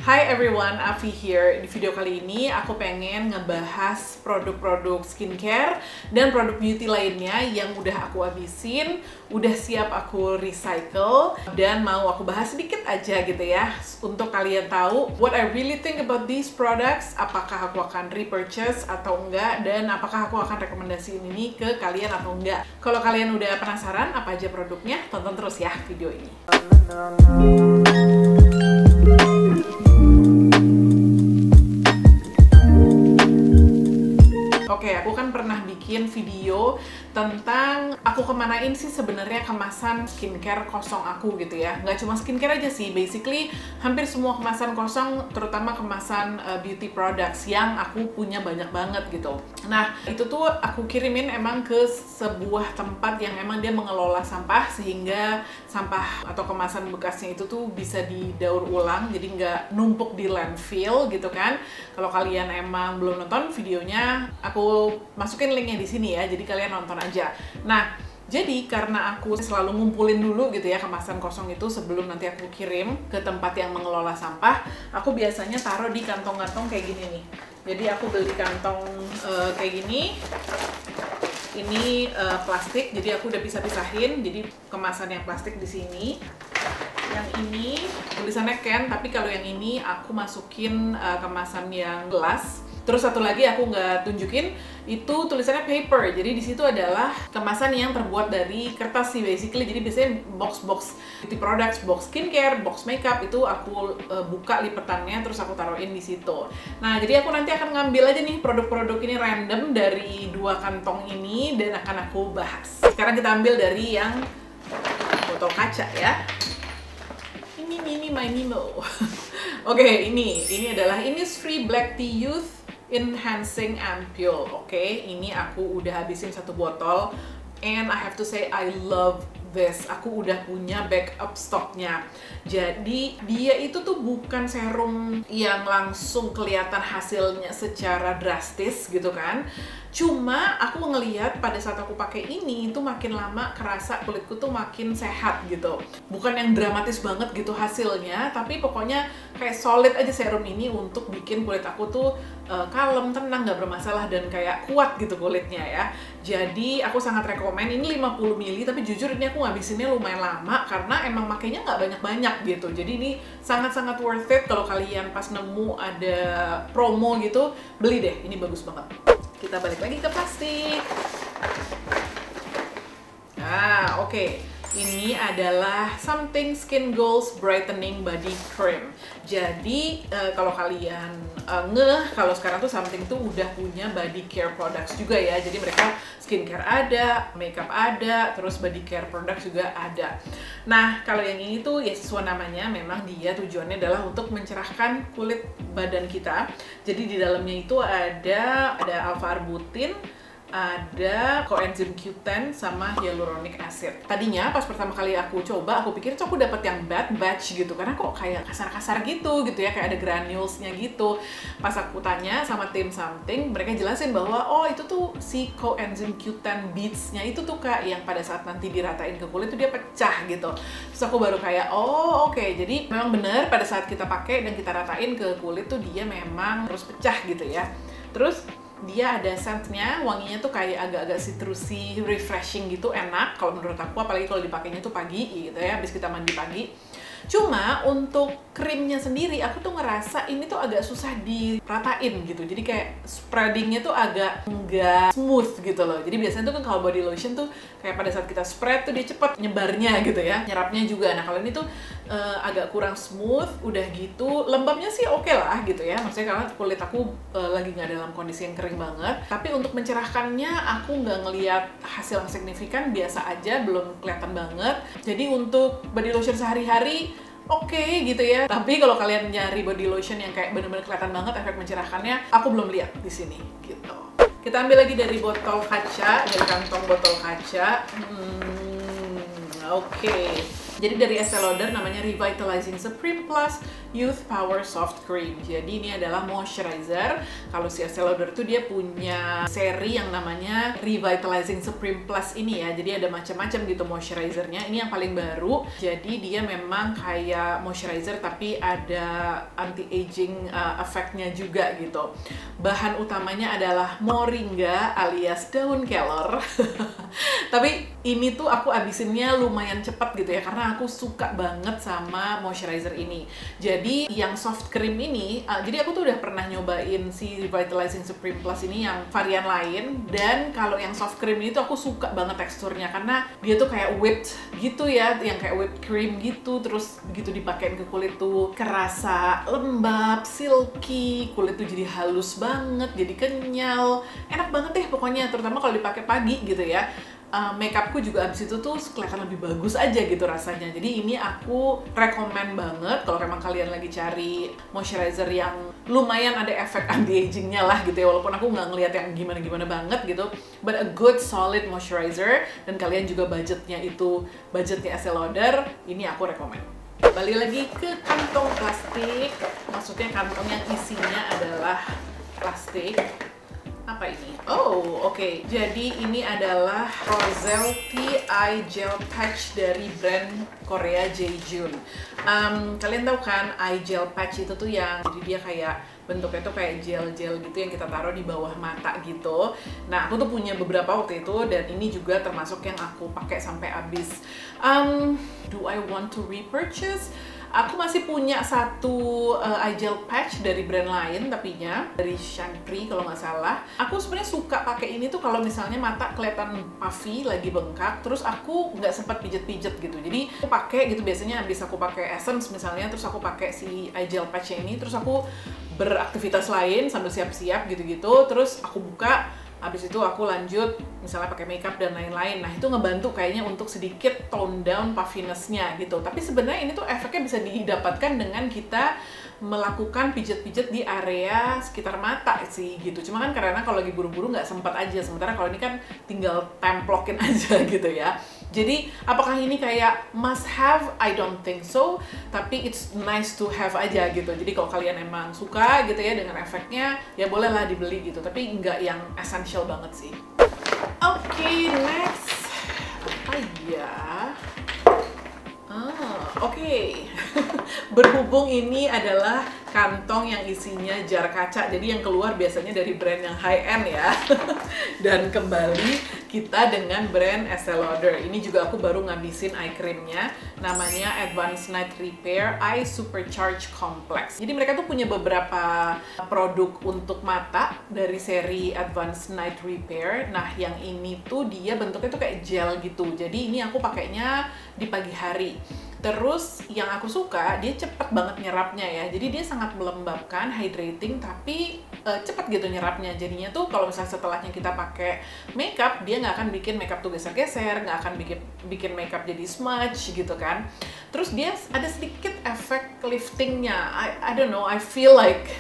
Hi everyone, Afi here. Di video kali ini aku pengen ngebahas produk-produk skincare dan produk beauty lainnya yang udah aku habisin, udah siap aku recycle, dan mau aku bahas sedikit aja gitu ya, untuk kalian tahu what I really think about these products, apakah aku akan repurchase atau enggak, dan apakah aku akan rekomendasiin ini ke kalian atau enggak. Kalau kalian udah penasaran apa aja produknya, tonton terus ya video ini. Oke, aku kan pernah bikin video tentang aku kemanain sih sebenarnya kemasan skincare kosong aku gitu ya. Nggak cuma skincare aja sih, basically hampir semua kemasan kosong, terutama kemasan beauty products yang aku punya banyak banget gitu. Nah, itu tuh aku kirimin emang ke sebuah tempat yang emang dia mengelola sampah, sehingga sampah atau kemasan bekasnya itu tuh bisa didaur ulang, jadi nggak numpuk di landfill gitu kan. Kalau kalian emang belum nonton videonya, aku masukin linknya di sini ya, jadi kalian nonton aja. Nah, jadi karena aku selalu ngumpulin dulu gitu ya kemasan kosong itu sebelum nanti aku kirim ke tempat yang mengelola sampah, aku biasanya taruh di kantong-kantong kayak gini nih. Jadi aku beli kantong kayak gini. Ini plastik, jadi aku udah pisah-pisahin. Jadi kemasan yang plastik di sini. Yang ini tulisannya can, tapi kalau yang ini aku masukin kemasan yang gelas. Terus satu lagi aku nggak tunjukin, itu tulisannya paper. Jadi di situ adalah kemasan yang terbuat dari kertas sih basically. Jadi biasanya box-box beauty products, box skincare, box makeup itu aku buka lipetannya terus aku taruhin di situ. Nah, jadi aku nanti akan ngambil aja nih produk-produk ini random dari dua kantong ini dan akan aku bahas. Sekarang kita ambil dari yang botol kaca ya. Ini my Nino. Oke, ini adalah Innisfree Black Tea Youth Enhancing Ampule. Oke, ini aku udah habisin satu botol, and I have to say I love this. Aku udah punya backup stoknya. Jadi dia itu tuh bukan serum yang langsung kelihatan hasilnya secara drastis gitu kan. Cuma aku ngelihat pada saat aku pakai ini itu makin lama kerasa kulitku tuh makin sehat gitu. Bukan yang dramatis banget gitu hasilnya, tapi pokoknya kayak solid aja serum ini untuk bikin kulit aku tuh kalem, tenang, nggak bermasalah, dan kayak kuat gitu kulitnya ya. Jadi aku sangat rekomen. Ini 50 ml, tapi jujur ini aku ngabisinnya lumayan lama karena emang makainya nggak banyak-banyak gitu. Jadi ini sangat-sangat worth it. Kalau kalian pas nemu ada promo gitu, beli deh, ini bagus banget. Kita balik lagi ke plastik. Nah, oke. Ini adalah Something Skin Goals Brightening Body Cream. Jadi kalau kalian kalau sekarang tuh Something tuh udah punya body care products juga ya. Jadi mereka skincare ada, makeup ada, terus body care products juga ada. Nah, kalau yang ini tuh ya sesuai namanya, memang dia tujuannya adalah untuk mencerahkan kulit badan kita. Jadi di dalamnya itu ada alpha-arbutin, ada coenzyme Q10 sama hyaluronic acid. Tadinya pas pertama kali aku coba, aku pikir tuh aku dapat yang bad batch gitu, karena kok kayak kasar-kasar gitu ya, kayak ada granulesnya gitu. Pas aku tanya sama tim Something, mereka jelasin bahwa oh itu tuh si coenzyme Q10 beads-nya itu tuh Kak, yang pada saat nanti diratain ke kulit tuh dia pecah gitu. Terus aku baru kayak oh oke, jadi memang bener pada saat kita pakai dan kita ratain ke kulit tuh dia memang terus pecah gitu ya. Terus dia ada scent-nya, wanginya tuh kayak agak-agak citrusy, refreshing gitu, enak kalau menurut aku, apalagi kalau dipakainya tuh pagi gitu ya, habis kita mandi pagi. Cuma untuk krimnya sendiri, aku tuh ngerasa ini tuh agak susah diratain gitu. Jadi kayak spreadingnya tuh agak nggak smooth gitu loh. Jadi biasanya tuh kan kalau body lotion tuh kayak pada saat kita spread tuh dia cepet nyebarnya gitu ya, nyerapnya juga. Nah kalau ini tuh agak kurang smooth, udah gitu. Lembabnya sih oke lah gitu ya. Maksudnya karena kulit aku lagi nggak dalam kondisi yang kering banget. Tapi untuk mencerahkannya aku nggak ngeliat hasil yang signifikan, biasa aja, belum kelihatan banget. Jadi untuk body lotion sehari-hari oke gitu ya. Tapi kalau kalian nyari body lotion yang kayak bener-bener kelihatan banget efek mencerahkannya, aku belum lihat di sini gitu. Kita ambil lagi dari botol kaca, dari kantong botol kaca. Oke. Jadi dari Estée Lauder namanya Revitalizing Supreme Plus Youth Power Soft Cream. Jadi ini adalah moisturizer. Kalau si Estée Lauder tuh dia punya seri yang namanya Revitalizing Supreme Plus ini ya. Jadi ada macam-macam gitu moisturizernya. Ini yang paling baru. Jadi dia memang kayak moisturizer tapi ada anti-aging efeknya juga gitu. Bahan utamanya adalah moringa alias daun kelor. Tapi ini tuh aku abisinnya lumayan cepat gitu ya, karena aku suka banget sama moisturizer ini. Jadi yang soft cream ini, jadi aku tuh udah pernah nyobain si Revitalizing Supreme Plus ini yang varian lain, dan kalau yang soft cream ini tuh aku suka banget teksturnya karena dia tuh kayak whipped gitu ya, yang kayak whipped cream gitu, terus begitu dipakein ke kulit tuh kerasa lembab, silky, kulit tuh jadi halus banget, jadi kenyal, enak banget deh pokoknya, terutama kalau dipakai pagi gitu ya. Makeupku juga abis itu tuh kelihatan lebih bagus aja gitu rasanya. Jadi ini aku rekomen banget kalau memang kalian lagi cari moisturizer yang lumayan ada efek anti-agingnya lah gitu ya, walaupun aku nggak ngeliat yang gimana-gimana banget gitu, but a good solid moisturizer, dan kalian juga budgetnya Estée Lauder, ini aku rekomen. Balik lagi ke kantong plastik, maksudnya kantong yang isinya adalah plastik. Apa ini? Oh, oke. Jadi ini adalah Roselle Eye Gel Patch dari brand Korea Jaejoon. Kalian tahu kan eye gel patch itu tuh yang jadi dia kayak bentuknya tuh kayak gel-gel gitu yang kita taruh di bawah mata gitu. Nah, aku tuh punya beberapa waktu itu, dan ini juga termasuk yang aku pakai sampai habis. Do I want to repurchase? Aku masih punya satu eye gel patch dari brand lain, tapinya dari Shangri kalau nggak salah. Aku sebenarnya suka pakai ini tuh kalau misalnya mata kelihatan puffy, lagi bengkak, terus aku nggak sempat pijet-pijet gitu. Jadi aku pakai gitu biasanya habis aku pakai essence misalnya, terus aku pakai si eye gel patch ini, terus aku beraktivitas lain sambil siap-siap gitu-gitu, terus aku buka. Habis itu aku lanjut misalnya pakai makeup dan lain-lain. Nah, itu ngebantu kayaknya untuk sedikit tone down puffiness-nya gitu. Tapi sebenarnya ini tuh efeknya bisa didapatkan dengan kita melakukan pijet-pijet di area sekitar mata sih gitu. Cuma kan karena kalau lagi buru-buru nggak sempat aja. Sementara kalau ini kan tinggal templokin aja gitu ya. Jadi apakah ini kayak must have? I don't think so. Tapi it's nice to have aja gitu. Jadi kalau kalian emang suka gitu ya dengan efeknya, ya bolehlah dibeli gitu. Tapi nggak yang essential banget sih. Oke, next. Apa ya? Oke. Berhubung ini adalah kantong yang isinya jar kaca, jadi yang keluar biasanya dari brand yang high end ya. Dan kembali kita dengan brand Estée Lauder. Ini juga aku baru ngabisin eye creamnya, namanya Advanced Night Repair Eye Supercharge Complex. Jadi mereka tuh punya beberapa produk untuk mata dari seri Advanced Night Repair. Nah, yang ini tuh dia bentuknya tuh kayak gel gitu. Jadi ini aku pakainya di pagi hari. Terus yang aku suka, dia cepet banget nyerapnya ya. Jadi dia sangat melembabkan, hydrating, tapi cepet gitu nyerapnya. Jadinya tuh kalau misalnya setelahnya kita pakai makeup, dia nggak akan bikin makeup tuh geser-geser, nggak akan bikin makeup jadi smudge gitu kan. Terus dia ada sedikit efek liftingnya. I don't know, I feel like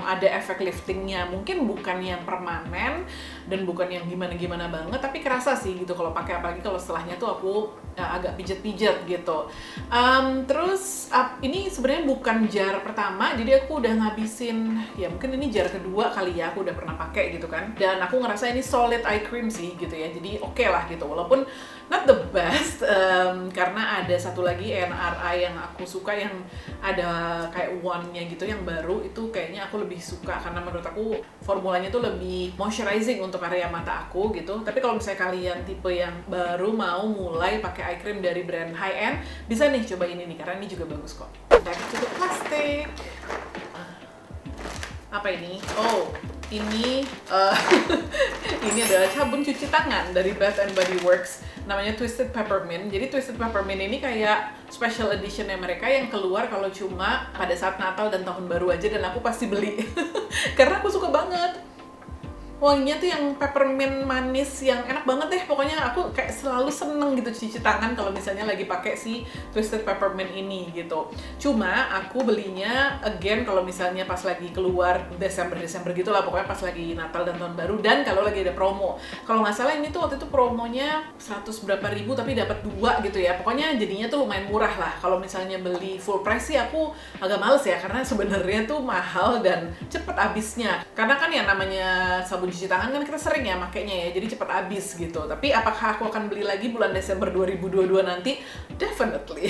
ada efek liftingnya. Mungkin bukan yang permanen dan bukan yang gimana-gimana banget, tapi kerasa sih gitu kalau pakai, apalagi kalau setelahnya tuh aku agak pijet-pijet gitu. Terus ini sebenarnya bukan jar pertama, jadi aku udah ngabisin, ya mungkin ini jar kedua kali ya, aku udah pernah pakai gitu kan, dan aku ngerasa ini solid eye cream sih gitu ya, jadi oke lah gitu, walaupun not the best, karena ada satu lagi NRI yang aku suka yang ada kayak wand-nya gitu yang baru, itu kayaknya aku lebih suka karena menurut aku formulanya tuh lebih moisturizing untuk area mata aku gitu. Tapi kalau misalnya kalian tipe yang baru mau mulai pakai eye cream dari brand high end, bisa nih coba ini nih, karena ini juga bagus kok. Back to the plastic. Apa ini? Oh, ini ini adalah sabun cuci tangan dari Bath and Body Works, namanya Twisted Peppermint. Jadi Twisted Peppermint ini kayak special editionnya mereka yang keluar kalau cuma pada saat Natal dan Tahun Baru aja, dan aku pasti beli karena aku suka banget. Wanginya tuh yang peppermint manis yang enak banget deh. Pokoknya aku kayak selalu seneng gitu cuci tangan kalau misalnya lagi pakai si Twisted Peppermint ini gitu. Cuma aku belinya again kalau misalnya pas lagi keluar Desember gitu lah, pokoknya pas lagi Natal dan Tahun Baru, dan kalau lagi ada promo. Kalau nggak salah ini tuh waktu itu promonya 100 berapa ribu tapi dapat 2 gitu ya. Pokoknya jadinya tuh lumayan murah lah. Kalau misalnya beli full price sih aku agak males ya, karena sebenarnya tuh mahal dan cepet habisnya. Karena kan ya namanya sabun cuci tangan kan kita sering ya makainya ya, jadi cepat habis gitu. Tapi apakah aku akan beli lagi bulan Desember 2022 nanti? Definitely.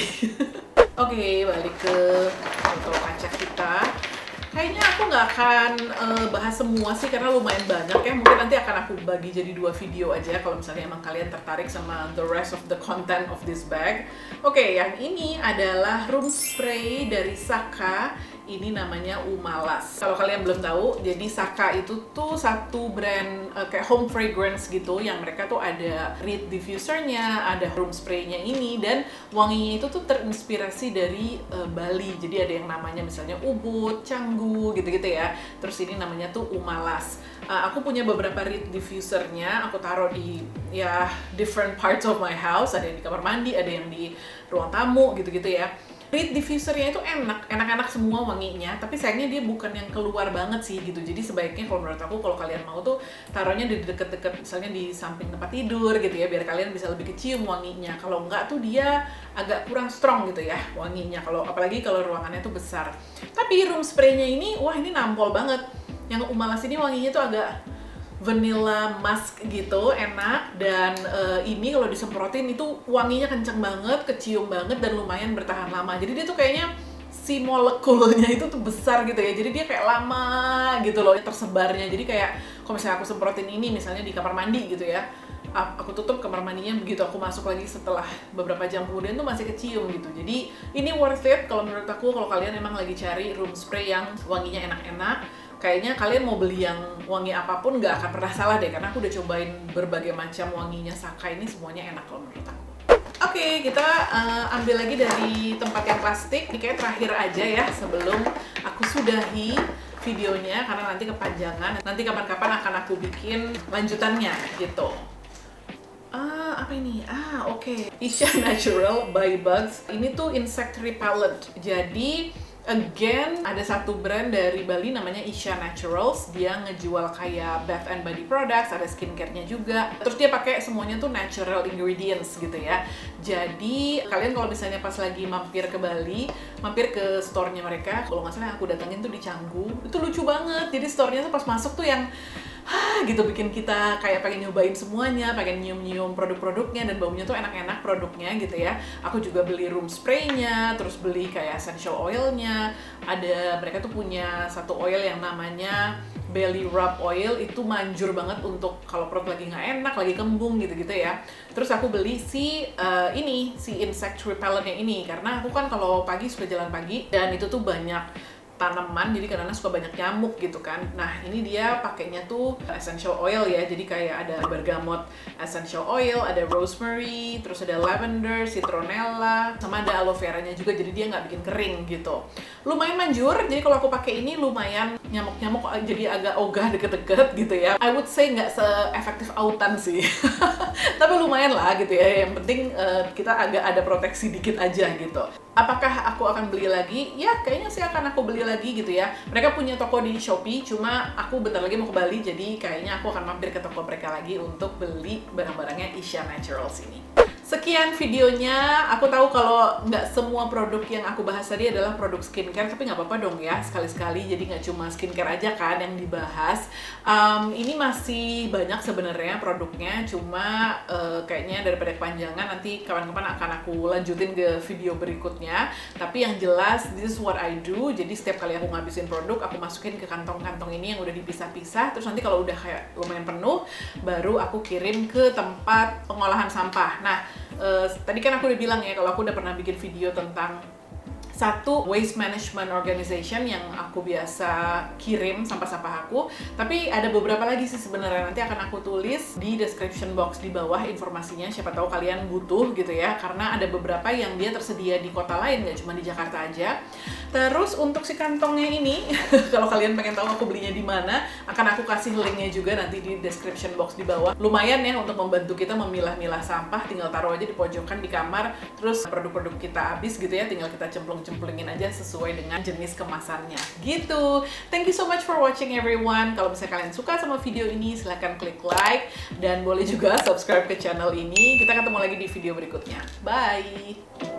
Oke, balik ke botol kaca kita. Kayaknya aku nggak akan bahas semua sih karena lumayan banyak ya. Mungkin nanti akan aku bagi jadi 2 video aja kalau misalnya emang kalian tertarik sama the rest of the content of this bag. Oke, yang ini adalah room spray dari Saka. Ini namanya Umalas. Kalau kalian belum tahu, jadi Saka itu tuh satu brand kayak home fragrance gitu, yang mereka tuh ada reed diffusernya, ada room spraynya ini, dan wanginya itu tuh terinspirasi dari Bali. Jadi ada yang namanya misalnya Ubud, Canggu, gitu-gitu ya. Terus ini namanya tuh Umalas. Aku punya beberapa reed diffusernya, aku taruh di ya different parts of my house. Ada yang di kamar mandi, ada yang di ruang tamu, gitu-gitu ya. Reed diffusernya itu enak-enak semua wanginya, tapi sayangnya dia bukan yang keluar banget sih gitu. Jadi sebaiknya kalau menurut aku, kalau kalian mau tuh taruhnya di deket-deket, misalnya di samping tempat tidur gitu ya, biar kalian bisa lebih kecium wanginya. Kalau enggak tuh dia agak kurang strong gitu ya wanginya, apalagi kalau ruangannya tuh besar. Tapi room spraynya ini, wah ini nampol banget. Yang Umalas ini wanginya tuh agak vanilla musk gitu, enak, dan ini kalau disemprotin itu wanginya kenceng banget, kecium banget, dan lumayan bertahan lama. Jadi dia tuh kayaknya si molekulnya itu tuh besar gitu ya, jadi dia kayak lama gitu loh tersebarnya. Jadi kayak kalau misalnya aku semprotin ini misalnya di kamar mandi gitu ya, aku tutup kamar mandinya, begitu aku masuk lagi setelah beberapa jam kemudian tuh masih kecium gitu. Jadi ini worth it kalau menurut aku, kalau kalian emang lagi cari room spray yang wanginya enak-enak. Kayaknya kalian mau beli yang wangi apapun nggak akan pernah salah deh, karena aku udah cobain berbagai macam wanginya Saka ini, semuanya enak kalau menurut aku. Oke, kita ambil lagi dari tempat yang plastik. Ini kayak terakhir aja ya sebelum aku sudahi videonya, karena nanti kepanjangan. Nanti kapan-kapan akan aku bikin lanjutannya gitu. Apa ini? Oke. Isha Natural by Bugs. Ini tuh insect repellent. Jadi again, ada satu brand dari Bali namanya Isha Naturals. Dia ngejual kayak bath and body products, ada skincare-nya juga. Terus dia pakai semuanya tuh natural ingredients gitu ya. Jadi kalian kalau misalnya pas lagi mampir ke Bali, mampir ke store-nya mereka. Kalau nggak salah yang aku datengin tuh di Canggu. Itu lucu banget. Jadi store-nya tuh pas masuk tuh yang gitu bikin kita kayak pengen nyobain semuanya, pengen nyium-nyium produk-produknya, dan baunya tuh enak-enak produknya gitu ya. Aku juga beli room spray-nya, terus beli kayak essential oil-nya. Mereka tuh punya satu oil yang namanya belly rub oil, itu manjur banget untuk kalau perut lagi nggak enak, lagi kembung gitu-gitu ya. Terus aku beli si insect repellent-nya ini, karena aku kan kalau pagi suka jalan pagi, dan itu tuh banyak tanaman, jadi kadang-kadang suka banyak nyamuk gitu kan. Nah ini dia pakainya tuh essential oil ya, jadi kayak ada bergamot essential oil, ada rosemary, terus ada lavender, citronella, sama ada aloe vera-nya juga, jadi dia nggak bikin kering gitu. Lumayan manjur, jadi kalau aku pakai ini lumayan nyamuk-nyamuk jadi agak ogah deket-deket gitu ya. I would say nggak se-efektif autan sih, tapi lumayan lah gitu ya. Yang penting kita agak ada proteksi dikit aja gitu. Apakah aku akan beli lagi? Ya, kayaknya sih akan aku beli lagi gitu ya. Mereka punya toko di Shopee, cuma aku bentar lagi mau ke Bali, jadi kayaknya aku akan mampir ke toko mereka lagi untuk beli barang-barangnya Isha Naturals ini. Sekian videonya. Aku tahu kalau nggak semua produk yang aku bahas tadi adalah produk skincare, tapi nggak apa-apa dong ya, sekali-sekali. Jadi nggak cuma skincare aja kan yang dibahas. Ini masih banyak sebenarnya produknya, cuma kayaknya daripada kepanjangan, nanti kapan-kapan akan aku lanjutin ke video berikutnya. Tapi yang jelas, this is what I do. Jadi setiap kali aku ngabisin produk, aku masukin ke kantong-kantong ini yang udah dipisah-pisah. Terus nanti kalau udah kayak lumayan penuh, baru aku kirim ke tempat pengolahan sampah. Nah, tadi kan aku udah bilang ya kalau aku udah pernah bikin video tentang satu waste management organization yang aku biasa kirim sampah-sampah aku, tapi ada beberapa lagi sih sebenarnya. Nanti akan aku tulis di description box di bawah informasinya, siapa tahu kalian butuh gitu ya, karena ada beberapa yang dia tersedia di kota lain, nggak cuma di Jakarta aja. Terus untuk si kantongnya ini kalau kalian pengen tahu aku belinya di mana, akan aku kasih linknya juga nanti di description box di bawah. Lumayan ya untuk membantu kita memilah-milah sampah, tinggal taruh aja di pojokan di kamar, terus produk-produk kita habis gitu ya, tinggal kita cemplung-cemplungin aja sesuai dengan jenis kemasannya gitu. Thank you so much for watching everyone. Kalau misalnya kalian suka sama video ini, silahkan klik like dan boleh juga subscribe ke channel ini. Kita ketemu lagi di video berikutnya. Bye!